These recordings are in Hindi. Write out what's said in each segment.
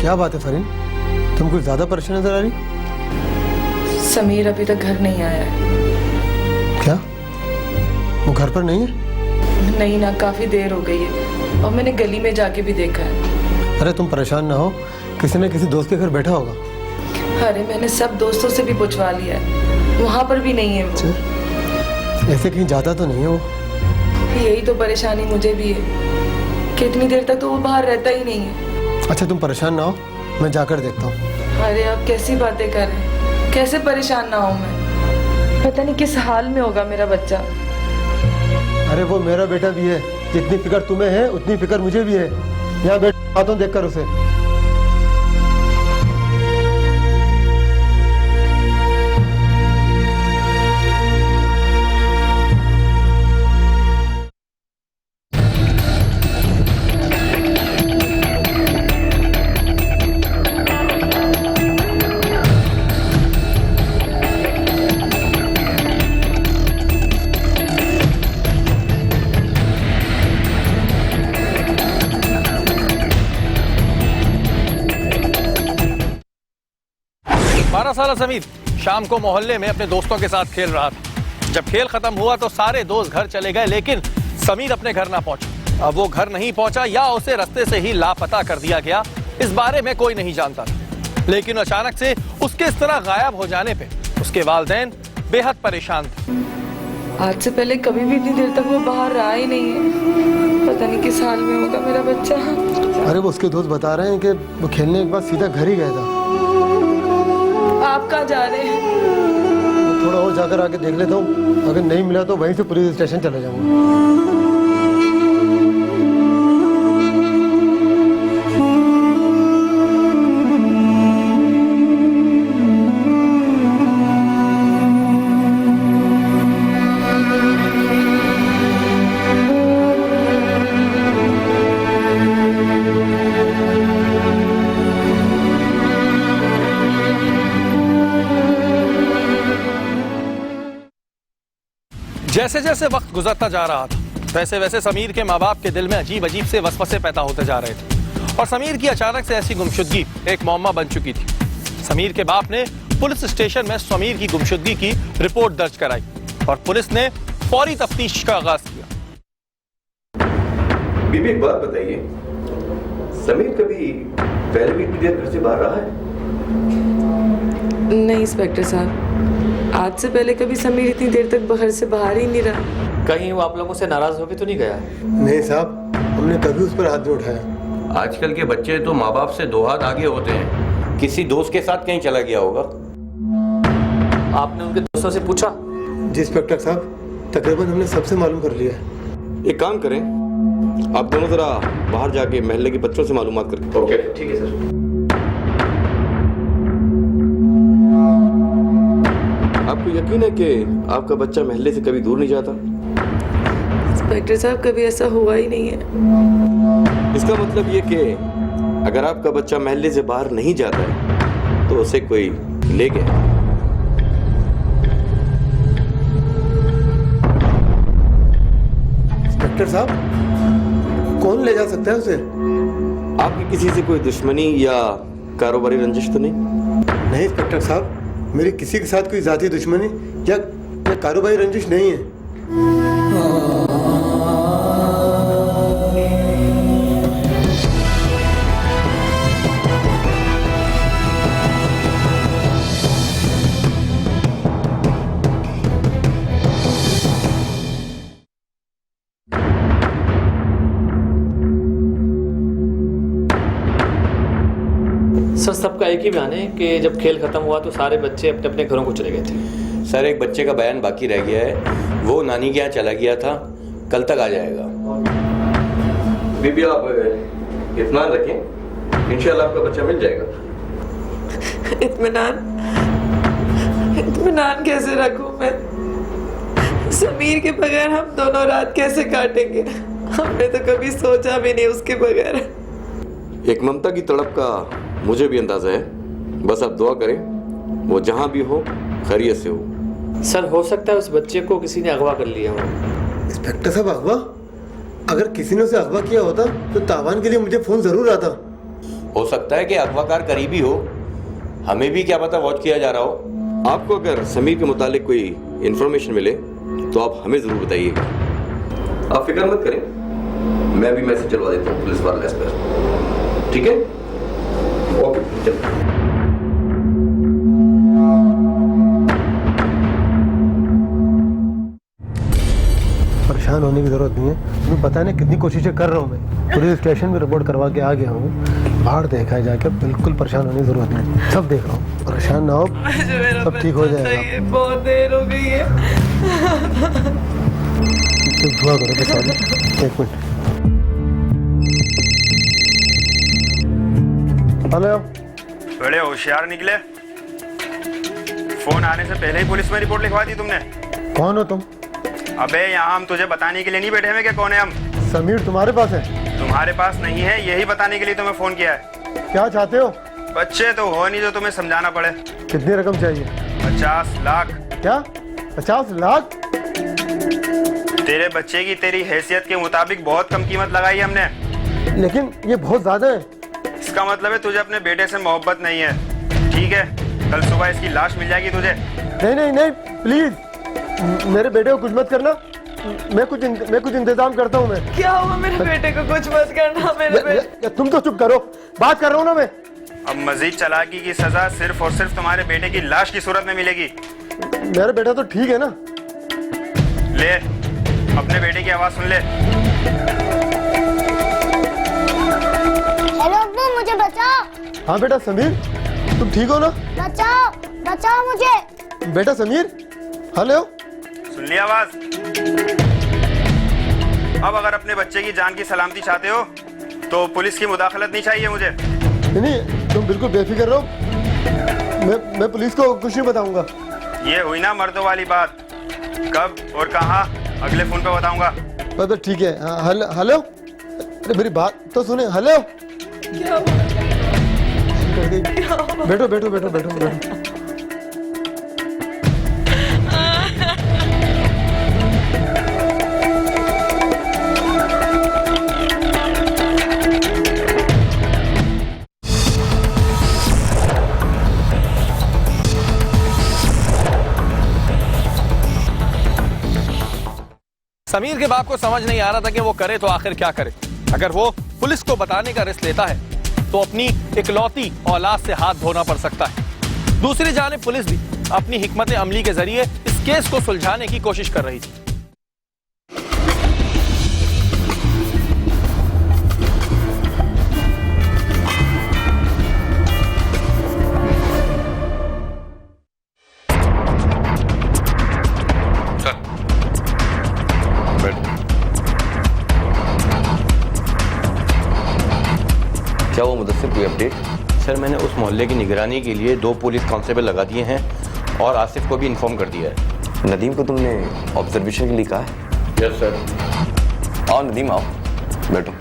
क्या बात है फरीन, तुम कुछ ज्यादा परेशान नजर आ रही। समीर अभी तक घर नहीं आया है। क्या वो घर पर नहीं है? नहीं ना, काफी देर हो गई है और मैंने गली में जाके भी देखा है। अरे तुम परेशान ना हो, किसी न किसी दोस्त के घर बैठा होगा। अरे मैंने सब दोस्तों से भी पूछवा लिया है, वहाँ पर भी नहीं है वो। ऐसे कहीं जाता तो नहीं है वो? यही तो परेशानी मुझे भी है कि इतनी देर तक तो वो बाहर रहता ही नहीं है। अच्छा तुम परेशान ना हो, मैं जाकर देखता हूँ। अरे आप कैसी बातें कर रहे हैं, कैसे परेशान ना हो मैं? पता नहीं किस हाल में होगा मेरा बच्चा। अरे वो मेरा बेटा भी है, जितनी फिक्र तुम्हें है उतनी फिक्र मुझे भी है। यहाँ बैठा हूँ देखकर उसे। साला समीर शाम को मोहल्ले में अपने दोस्तों के साथ खेल रहा था। जब खेल खत्म हुआ तो सारे दोस्त घर चले गए, लेकिन समीर अपने घर ना पहुंचा। अब वो घर नहीं पहुंचा या उसे रास्ते से ही लापता कर दिया गया, इस बारे में कोई नहीं जानता था। लेकिन अचानक से उसके इस तरह गायब हो जाने पे उसके वालिदैन बेहद परेशान थे। आज से पहले कभी भी इतनी देर तक वो बाहर रहा ही नहीं है। पता नहीं किस हाल में होगा मेरा बच्चा। अरे वो उसके दोस्त बता रहे हैं कि वो खेलने के बाद सीधा घर ही गया था। आप कहाँ जा रहे हैं? थोड़ा और जाकर आके देख लेता हूँ, अगर नहीं मिला तो वहीं से पुलिस स्टेशन चले जाऊंगा। जैसे जैसे वक्त गुजरता जा रहा था, वैसे वैसे समीर के माँ बाप के दिल में अजीब अजीब से वसवसे पैदा होते जा रहे थे और समीर की अचानक से ऐसी गुमशुदगी एक मौमा बन चुकी थी। समीर के बाप ने पुलिस स्टेशन में समीर की गुमशुदगी की रिपोर्ट दर्ज कराई और पुलिस ने फौरी तफ्तीश का आगाज किया। बीबी एक बात बताइए, समीर कभी पहले भी इतनी देर घर से बाहर रहा है? नहीं इंस्पेक्टर साहब, आज से पहले कभी समीर इतनी देर तक घर से बाहर ही नहीं रहा। कहीं वो आप लोगों से नाराज होके तो नहीं गया? नहीं साहब, हमने कभी उस पर हाथ नहीं उठाया। आजकल के बच्चे तो माँ बाप से 2 हाथ आगे होते हैं। किसी दोस्त के साथ कहीं चला गया होगा। आपने उनके दोस्तों से पूछा? जी इंस्पेक्टर साहब, तकरीबन हमने सबसे मालूम कर लिया है। एक काम करें, आप दोनों जरा बाहर जाके मोहल्ले के बच्चों से मालूमात करें। ओके ठीक है सर। आपको यकीन है कि आपका बच्चा मोहल्ले से कभी दूर नहीं जाता? इंस्पेक्टर साहब, कभी ऐसा हुआ ही नहीं है। इसका मतलब ये कि अगर आपका बच्चा मोहल्ले से बाहर नहीं जाता है तो उसे कोई ले गया। इंस्पेक्टर साहब, कौन ले जा सकता है उसे? आपकी किसी से कोई दुश्मनी या कारोबारी रंजिश तो नहीं? नहीं इंस्पेक्टर साहब, मेरी किसी के साथ कोई जाती दुश्मनी या कारोबारी रंजिश नहीं है। सर सबका एक ही बयान है कि जब खेल खत्म हुआ तो सारे बच्चे अपने अपने घरों को चले गए थे। सर एक बच्चे का बयान बाकी रह गया है, वो नानी के यहाँ चला गया था, कल तक आ जाएगा। बीबी आप इत्मीनान रखें, इंशाल्लाह आपका बच्चा मिल जाएगा। इत्मीनान कैसे रखूं मैं? समीर के बगैर हम दोनों रात कैसे काटेंगे? हमने तो कभी सोचा भी नहीं उसके बगैर। एक ममता की तड़प का मुझे भी अंदाजा है, बस आप दुआ करें वो जहां भी हो खैरियत से हो। सर हो सकता है उस बच्चे को किसी ने अगवा कर लिया हो। इंस्पेक्टर साहब, अगवा? अगर किसी ने उसे अगवा किया होता तो तावान के लिए मुझे फोन जरूर आता। हो सकता है कि अगवाकार करीबी हो, हमें भी क्या पता वॉच किया जा रहा हो। आपको अगर समीर के मुतालिक कोई इंफॉर्मेशन मिले तो आप हमें ज़रूर बताइएगा। आप फिक्र मत करें, मैं भी मैसेज चलवा देता हूँ पुलिस वाले पर, ठीक है? ओके, चलो। परेशान होने की जरूरत नहीं है, तुम्हें पता नहीं कितनी कोशिशें कर रहा हूँ मैं। पुलिस स्टेशन में रिपोर्ट करवा के आ गया हूँ, बाहर देखा है जाके, बिल्कुल परेशान होने की जरूरत नहीं, सब देख रहा हूँ, परेशान ना हो, सब ठीक हो जाएगा। बहुत देर हो गई है। चुप हुआ करो बस वाली, एक मिनट। हेलो, बड़े होशियार निकले। फोन आने से पहले ही पुलिस में रिपोर्ट लिखवा दी तुमने। कौन हो तुम? अबे यहाँ हम तुझे बताने के लिए नहीं बैठे हैं कि कौन है हम। समीर तुम्हारे पास है? तुम्हारे पास नहीं है, यही बताने के लिए तुम्हें फोन किया है। क्या चाहते हो? बच्चे तो हो नहीं जो तुम्हें समझाना पड़े। कितनी रकम चाहिए? 50 लाख। क्या 50 लाख? तेरे बच्चे की तेरी हैसियत के मुताबिक बहुत कम कीमत लगाई है हमने। लेकिन ये बहुत ज्यादा है। इसका मतलब है तुझे अपने बेटे से मोहब्बत नहीं है, ठीक है? कल सुबह इसकी लाश मिल जाएगी तुझे। नहीं नहीं नहीं, प्लीज मेरे बेटे को कुछ मत करना, मैं कुछ इंतजाम करता हूँ मैं। क्या हुआ मेरे बेटे को? कुछ मत करना मेरे बेटे। तुम तो चुप करो, बात कर रहा हूँ ना मैं। अब मजीद चालाकी की सजा सिर्फ और सिर्फ तुम्हारे बेटे की लाश की सूरत में मिलेगी। मेरा बेटा तो ठीक है ना? ले अपने बेटे की आवाज सुन ले। हेलो अब्बू, मुझे बचाओ। हाँ बेटा समीर, तुम ठीक हो ना? बचाओ बचाओ मुझे। बेटा समीर, हेलो, सुन लिया आवाज? अब अगर अपने बच्चे की जान की सलामती चाहते हो तो पुलिस की मुदाखलत नहीं चाहिए मुझे। नहीं, तुम बिल्कुल बेफिक्र रहो, मैं पुलिस को कुछ नहीं बताऊंगा। ये हुई ना मर्दों वाली बात, कब और कहाँ अगले फोन पे बताऊंगा। बस ठीक है। हेलो, अरे मेरी बात तो सुने। हेलो, क्या हुआ? बैठो बैठो बैठो बैठो बैठो। समीर के बाप को समझ नहीं आ रहा था कि वो करे तो आखिर क्या करे। अगर वो पुलिस को बताने का रिस्क लेता है तो अपनी इकलौती औलाद से हाथ धोना पड़ सकता है। दूसरी जानिब पुलिस भी अपनी हिकमत अमली के जरिए इस केस को सुलझाने की कोशिश कर रही थी। क्या वो मुदस्सिर, कोई अपडेट? सर, मैंने उस मोहल्ले की निगरानी के लिए 2 पुलिस कांस्टेबल लगा दिए हैं और आसिफ को भी इन्फॉर्म कर दिया है। नदीम को तुमने ऑब्जर्वेशन के लिए कहा है? Yes sir. आओ नदीम, आओ बैठो।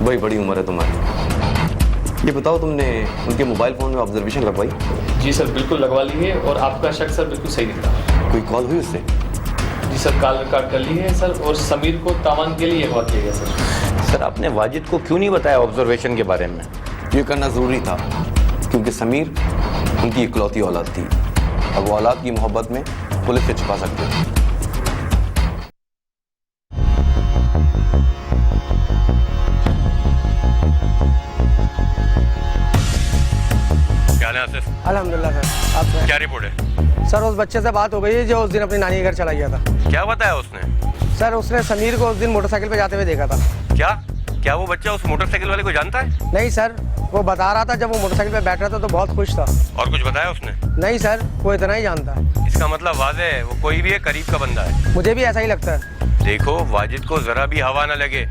वही बड़ी उम्र है तुम्हारी। ये बताओ, तुमने उनके मोबाइल फोन में ऑब्जर्वेशन लगवाई? जी सर, बिल्कुल लगवा ली है और आपका शक सर बिल्कुल सही निकला। कोई कॉल हुई उससे? जी सर, कॉल रिकॉर्ड कर ली है सर, और समीर को तावान के लिए अगवा किया गया सर। आपने वाजिद को क्यों नहीं बताया ऑब्जर्वेशन के बारे में? ये करना ज़रूरी था क्योंकि समीर उनकी इकलौती औलाद थी। अब वो औलाद की मोहब्बत में पुलिस से छुपा सकते थे। क्या हाल है आसिफ? अल्हम्दुलिल्लाह सर। आप क्या रिपोर्ट है? सर, उस बच्चे से बात हो गई है जो उस दिन अपनी नानी के घर चला गया था। क्या बताया उसने? सर, उसने समीर को उस दिन मोटरसाइकिल पे जाते हुए देखा था। क्या वो बच्चा उस मोटरसाइकिल वाले को जानता है? नहीं सर, वो बता रहा था जब वो मोटरसाइकिल पे बैठ रहा था तो बहुत खुश था। और कुछ बताया उसने? नहीं सर, वो इतना ही जानता है। इसका मतलब वाज़ेह है वो कोई भी एक करीब का बंदा है। मुझे भी ऐसा ही लगता है। देखो, वाजिद को जरा भी हवा ना लगे।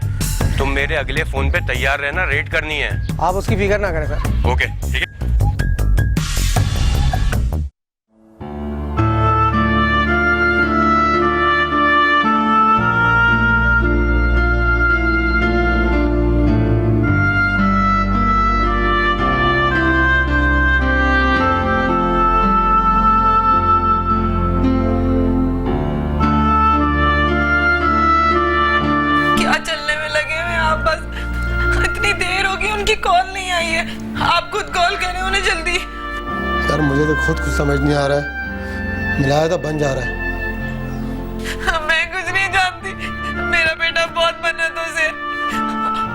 तुम मेरे अगले फोन पे तैयार रहना, रेड करनी है। आप उसकी फिक्र ना करें सर। ओके, ठीक है। क्या चलने में लगे हुए आप? बस उनकी कॉल नहीं आई है। आप खुद कॉल करें उन्हें जल्दी। यार मुझे तो खुद कुछ समझ नहीं आ रहा है, मिलाया था बन जा रहा है। मैं कुछ नहीं जानती, मेरा बेटा बहुत मन्नतों से,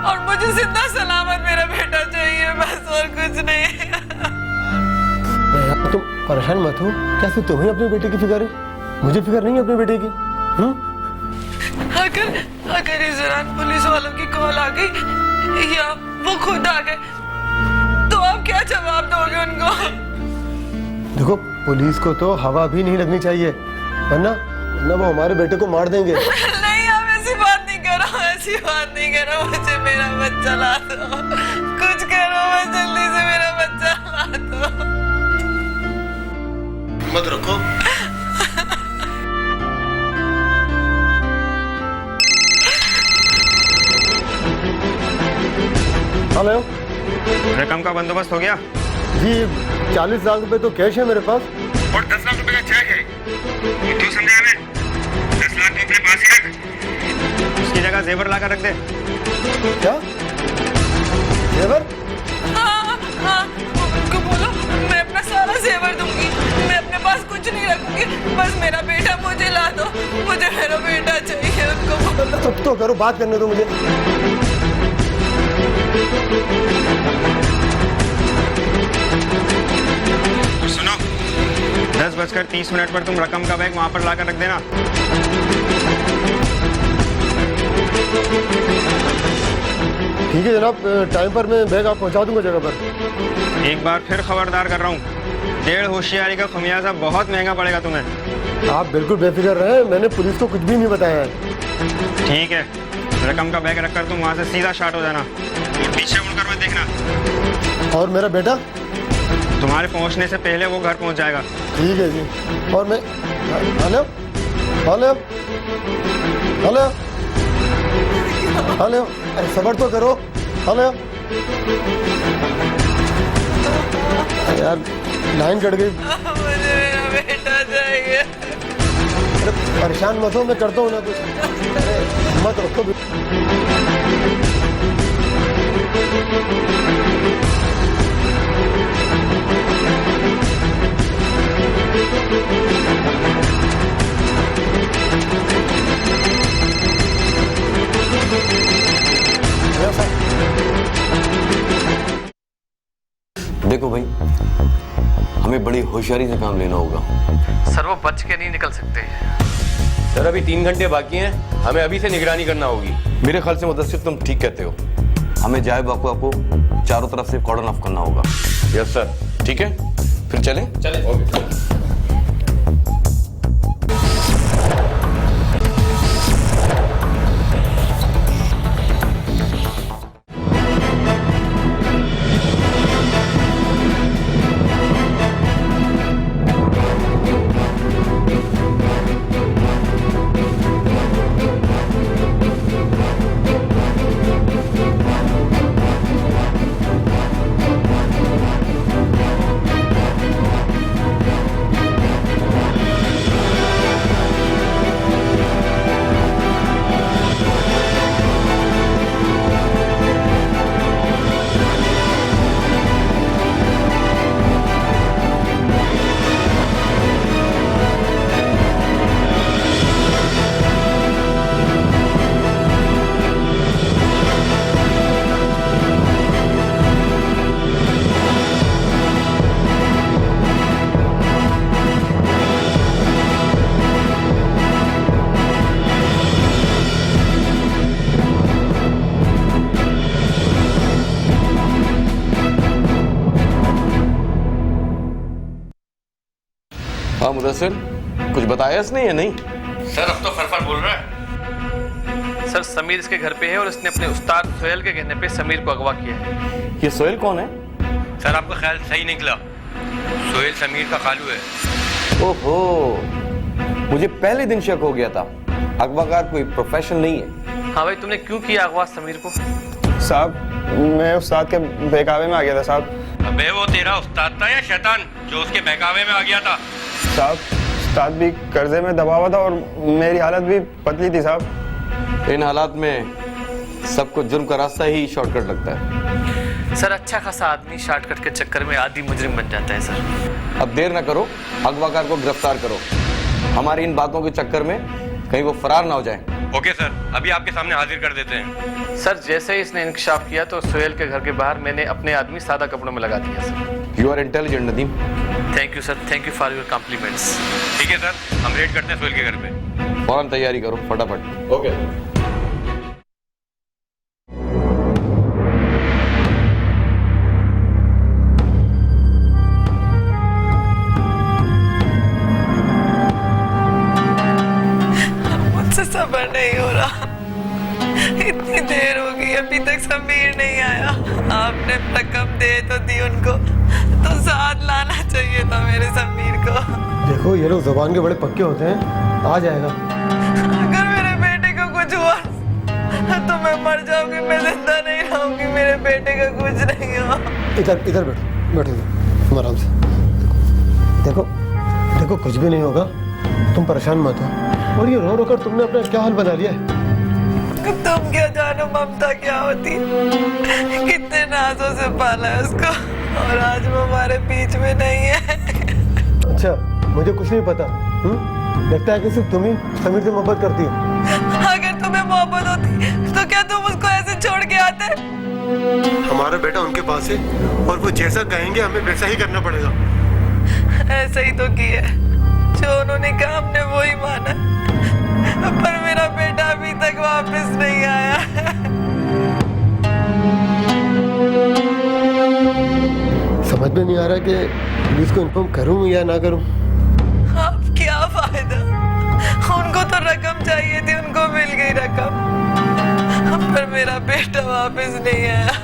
और मुझे जिंदा सलामत मेरा बेटा चाहिए, बस और कुछ नहीं। यार तुम परेशान मत हो, क्या सिर्फ तुम्हें अपने बेटे की फिक्र है? मुझे फिक्र नहीं है अपने बेटे की। अगर इस दौरान पुलिस वालों की कॉल आ गई या वो खुद आ गए तो आप क्या जवाब दोगे उनको? देखो पुलिस को तो हवा भी नहीं लगनी चाहिए, वरना वो हमारे बेटे को मार देंगे। नहीं, आप ऐसी बात नहीं करो, ऐसी बात नहीं करो। मुझे मेरा बच्चा ला दो, कुछ करो, मैं जल्दी से मेरा बच्चा ला दो। मत रखो। हेलो रकम का बंदोबस्त हो गया जी, 40 लाख रुपए तो कैश है मेरे पास। और 10 लाख रुपए का चेक है। तू समझा हमें? 10 लाख तो अपने पास ही रख, उसकी जगह जेवर ला कर रख दे। क्या जेवर? हाँ, उनको बोलो मैं अपना सारा जेवर दूंगी, मैं अपने पास कुछ नहीं रखूंगी, बस मेरा बेटा मुझे ला दो, मुझे मेरा बेटा चाहिए। उनको बोलो। सब तो करो, बात करने दो मुझे। सुनो, 10:30 पर तुम रकम का बैग वहां पर लाकर रख देना। ठीक है जनाब, टाइम पर मैं बैग आप पहुंचा दूंगा जगह पर। एक बार फिर खबरदार कर रहा हूँ, 1.5 होशियारी का खमियाजा बहुत महंगा पड़ेगा तुम्हें। आप बिल्कुल बेफिक्र रहे, मैंने पुलिस को कुछ भी नहीं बताया है। ठीक है, रकम का बैग रखकर तुम वहां से सीधा शार्ट हो जाना और पीछे मुड़कर मत देखना। और मेरा बेटा? तुम्हारे पहुंचने से पहले वो घर पहुंच जाएगा। ठीक है जी। और मैं हेलो हेलो हेलो हेलो, अरे सबर तो करो। हेलो यार, लाइन कट गई। मुझे मेरा बेटा चाहिए। अरे परेशान मत हो, मैं करता हूँ ना कुछ। मत रखो। देखो भाई, हमें बड़ी होशियारी से काम लेना होगा। सर वो बच के नहीं निकल सकते। सर अभी 3 घंटे बाकी हैं, हमें अभी से निगरानी करना होगी। मेरे ख्याल से मुदस्सिर तुम ठीक कहते हो, हमें जाए बाकुआ को चारों तरफ से कॉर्डन ऑफ करना होगा। Yes sir. ठीक है, फिर चलें? चले। हाँ मुदस्सिर, कुछ बताया इसने या नहीं? सर अब तो फरफर बोल रहा है। सर समीर इसके घर पे है और इसने अपने उस्ताद सोहेल के कहने पे समीर को अगवा किया है। ये सोहेल कौन है? सर आपका ख्याल सही निकला, सोहेल समीर का खालू है। ओहो, मुझे पहले दिन शक हो गया था। अगवाकार कोई प्रोफेशन नहीं है। हाँ भाई, तुमने क्यों किया अगवा समीर को? साहब मैं उस्ताद के बहकावे में आ गया था साहब। अबे वो तेरा उस्ताद था या शैतान जो उसके बहकावे में आ गया था? साहब उस्ताद भी कर्जे में दबा हुआ था और मेरी हालत भी पतली थी साहब। इन हालात में सबको जुर्म का रास्ता ही शॉर्टकट लगता है। सर अच्छा खासा आदमी शॉर्टकट के चक्कर में आदि मुजरिम बन जाता है सर। अब देर ना करो, अगवाकार को गिरफ्तार करो। हमारी इन बातों के चक्कर में कहीं वो फरार ना हो जाए। ओके सर, अभी आपके सामने हाजिर कर देते हैं। सर जैसे ही इसने इंकशाफ किया तो सोहेल के घर के बाहर मैंने अपने आदमी सादा कपड़ों में लगा दिया sir. You are intelligent Nadeem. Thank you sir, thank you for your compliments. ठीक है सर, हम रेड करते हैं सोहेल के घर पे। फौरन तैयारी करो, फटाफट। ओके। मुझसे सब्र नहीं हो रहा। इतनी देर हो गई अभी तक समीर नहीं आया। आपने रकम दे तो दी उनको, तो साथ लाना चाहिए था मेरे समीर को। देखो ये लोग जुबान के बड़े पक्के होते हैं, आ जाएगा। अगर मेरे बेटे को कुछ हुआ तो मैं मर जाऊंगी, मैं जिंदा नहीं रहूंगी। मेरे बेटे का कुछ नहीं हुआ। इधर इधर बैठो तुम आराम से। देखो देखो कुछ भी नहीं होगा, तुम परेशान मत हो। और ये रो रो कर तुमने अपना क्या हाल बना लिया है। तुम क्या जानो ममता क्या होती, कितने नाजों से पाला है उसको, और आज वो हमारे बीच में नहीं है। अच्छा मुझे कुछ नहीं पता। लगता है कि सिर्फ तुम ही समीर से मोहब्बत करती हो। अगर तुम्हें मोहब्बत होती तो क्या तुम उसको ऐसे छोड़ के आते? हमारा बेटा उनके पास है और वो जैसा कहेंगे हमें वैसा ही करना पड़ेगा। ऐसा ही तो किया, जो उन्होंने कहा हमने वो ही माना, पर मेरा बेटा अभी तक वापस नहीं आया। समझ में नहीं आ रहा कि पुलिस को इन्फॉर्म करूं या ना करूं। अब क्या फायदा, उनको तो रकम चाहिए थी, उनको मिल गई रकम, पर मेरा बेटा वापस नहीं आया।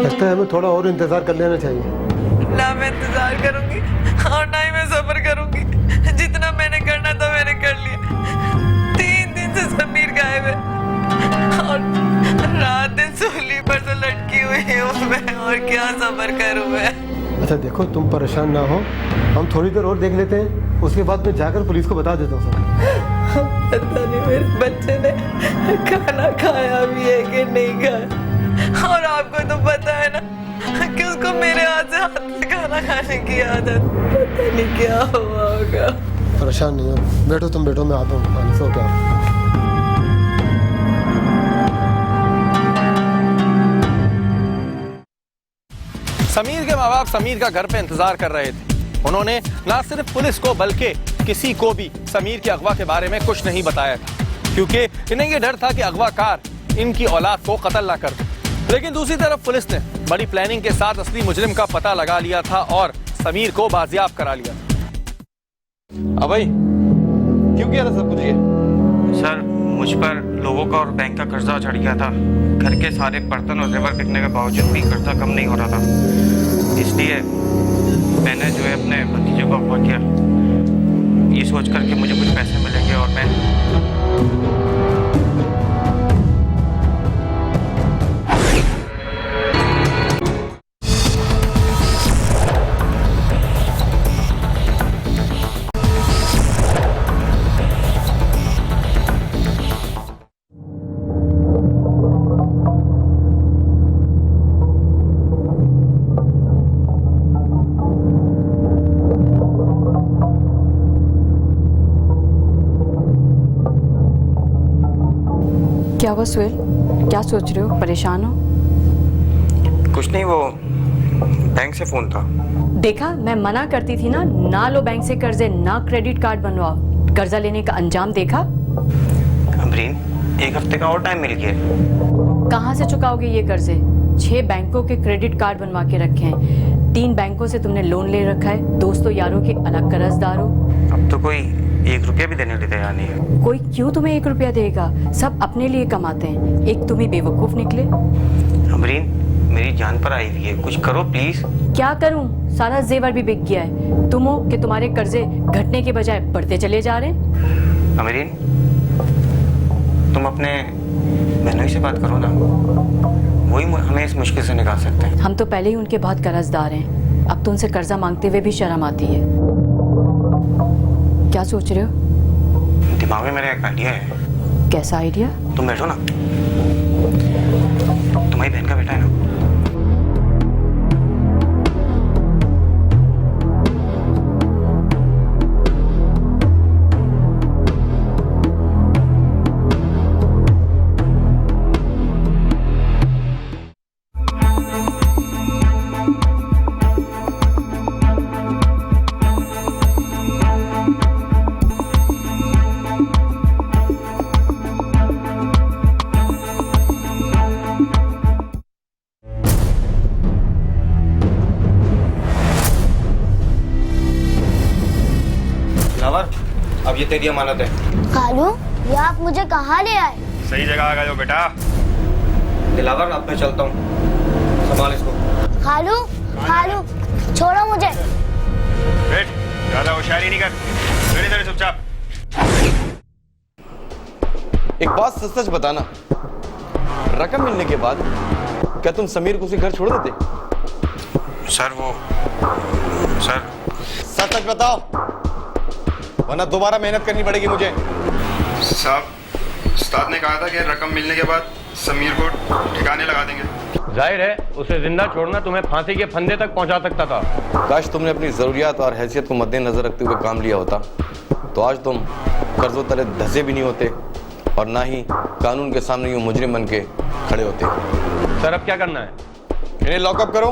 लगता है हमें थोड़ा और इंतजार कर लेना चाहिए। ना मैं इंतजार करूंगी और ना ही मैं सब्र करूंगी। जितना मैंने करना था मैंने कर लिया। 3 दिन से समीर गायब है और रात दिन सूली पर तो लटकी हुई हूँ मैं, और क्या सब्र करूं मैं। अच्छा देखो तुम परेशान ना हो, हम थोड़ी देर और देख लेते हैं, उसके बाद मैं जाकर पुलिस को बता देता हूँ सब। पता नहीं मेरे बच्चे ने खाना खाया भी है कि नहीं खाया, और आपको तो पता है ना कि उसको मेरे हाथ से खाना खाने की आदत। पता नहीं क्या हुआ होगा। परेशान नहीं हो, बैठो तुम बैठो, मैं आता हूँ पानी सो क्या। समीर के माँ बाप समीर का घर पे इंतजार कर रहे थे। उन्होंने ना सिर्फ पुलिस को बल्कि किसी को भी समीर के अगवा के बारे में कुछ नहीं बताया था, क्योंकि इन्हें ये डर था कि अगवाकार इनकी औलाद को कत्ल ना कर दे। लेकिन दूसरी तरफ पुलिस ने बड़ी प्लानिंग के साथ असली मुजरिम का पता लगा लिया था और समीर को बाजियाब करा लिया। अब भाई क्यों किया था सब कुछ ये? सर मुझ पर लोगों का और बैंक का कर्जा चढ़ गया था। घर के सारे बर्तन और जेवर बिकने के बावजूद भी कर्जा कम नहीं हो रहा था, इसलिए मैंने जो है अपने भतीजे को अगवा किया, ये सोच कर कि मुझे कुछ पैसे मिलेंगे और मैं क्या हुआ सुहेल, क्या सोच रहे हो, परेशान हो? कुछ नहीं, वो बैंक से फोन था। देखा मैं मना करती थी ना लो बैंक से कर्जे, ना क्रेडिट कार्ड बनवाओ। कर्जा लेने का अंजाम देखा। अमरीन 1 हफ्ते का और टाइम मिल गया। कहाँ से चुकाओगे ये कर्जे? 6 बैंकों के क्रेडिट कार्ड बनवा के रखे हैं, 3 बैंकों से तुमने लोन ले रखा है, दोस्तों यारों के अलग कर्जदार हो। अब तो कोई 1 रुपया भी देने के लिए तैयार नहीं है। कोई क्यों तुम्हें 1 रुपया देगा? सब अपने लिए कमाते हैं, एक तुम ही बेवकूफ निकले। अमरीन मेरी जान पर आई हुई है, कुछ करो प्लीज। क्या करूं, सारा जेवर भी बिक गया है। तुम हो कि तुम्हारे कर्जे घटने के बजाय बढ़ते चले जा रहे हैं। अमरीन तुम अपने बहनोई से बात करो ना, वही हमें इस मुश्किल से निकाल सकते हैं। हम तो पहले ही उनके बहुत कर्जदार हैं, अब तो उनसे कर्जा मांगते हुए भी शर्म आती है। क्या सोच रहे हो? दिमाग में मेरा एक आइडिया है। कैसा आइडिया? तुम बैठो ना, तुम्हारी बहन का बेटा है ना, तेरी अमानत है। खालू, ये आप मुझे कहाँ ले आए? सही जगह आ गए हो बेटा। दिलावर, अब मैं चलता हूँ, संभाल इसको। खालू, खालू, छोड़ो मुझे। बैठ, ज्यादा होशियारी नहीं कर, मेरे इधर चुपचाप। एक बात सच सच बताना, रकम मिलने के बाद क्या तुम समीर को उसी घर छोड़ देते? सर सर सच सच बताओ, वरना दोबारा मेहनत करनी पड़ेगी मुझे। साहब, उस्ताद ने कहा था कि रकम मिलने के बाद समीर को ठिकाने लगा देंगे। जाहिर है उसे जिंदा छोड़ना तुम्हें फांसी के फंदे तक पहुंचा सकता था। काश तुमने अपनी जरूरियात और हैसियत को मद्देनजर रखते हुए काम लिया होता, तो आज तुम कर्जों तले धंसे भी नहीं होते और ना ही कानून के सामने यूं मुजरिम बन के खड़े होते। सर अब क्या करना है? इन्हें लॉकअप करो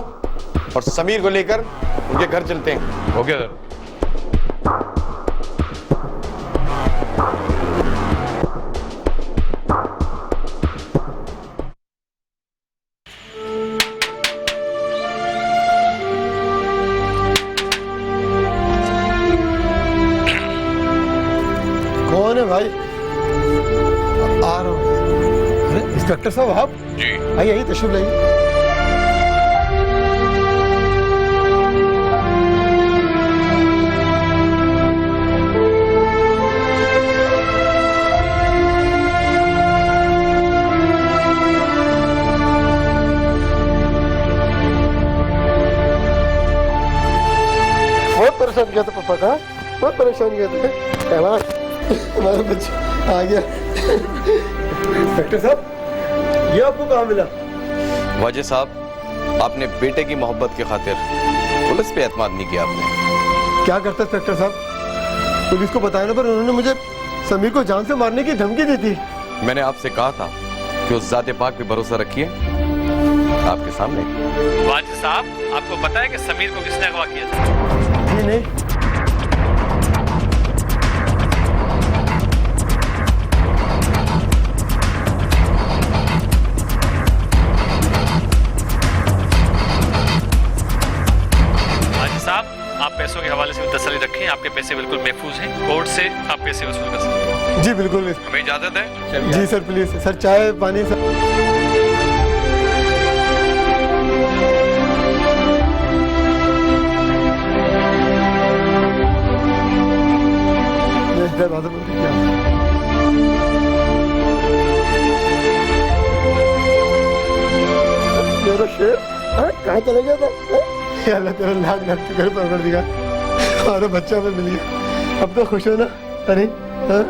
और समीर को लेकर उनके घर चलते हैं। Okay sir. कौन है भाई? आ रहा हूँ। अरे इंस्पेक्टर साहब आप? जी। आइए आइए, तशरीफ लाइए। बहुत परेशान किया था पापा का, बहुत परेशान किया था। हमारा बच्चा आ गया। डॉक्टर साहब, ये आपको कहाँ मिला? वाजे साहब, आपने बेटे की मोहब्बत की खातिर पुलिस पे एतमाद नहीं किया आपने। क्या करता इंस्पेक्टर साहब, पुलिस को बताने पर उन्होंने मुझे समीर को जान से मारने की धमकी दी थी। मैंने आपसे कहा था कि उस जाते पाक पे भरोसा रखिए, आपके सामने। वाजिद साहब, आपको पता है कि समीर को किसने अगवा किया था? जी नहीं। आप पैसों के हवाले से भी तसल्ली रखें, आपके पैसे बिल्कुल महफूज हैं। कोर्ट से आप पैसे वसूल कर सकते हैं। जी बिल्कुल। हमें इजाजत है? जी सर, प्लीज सर, चाय पानी सर। मेरा शेर कहाँ चला गया था? अल्लाह तेरा लाख लाख शुक्र परवर दिया, हमारा बच्चा हमें मिल गया। अब तो खुश हो ना? अरे हाँ?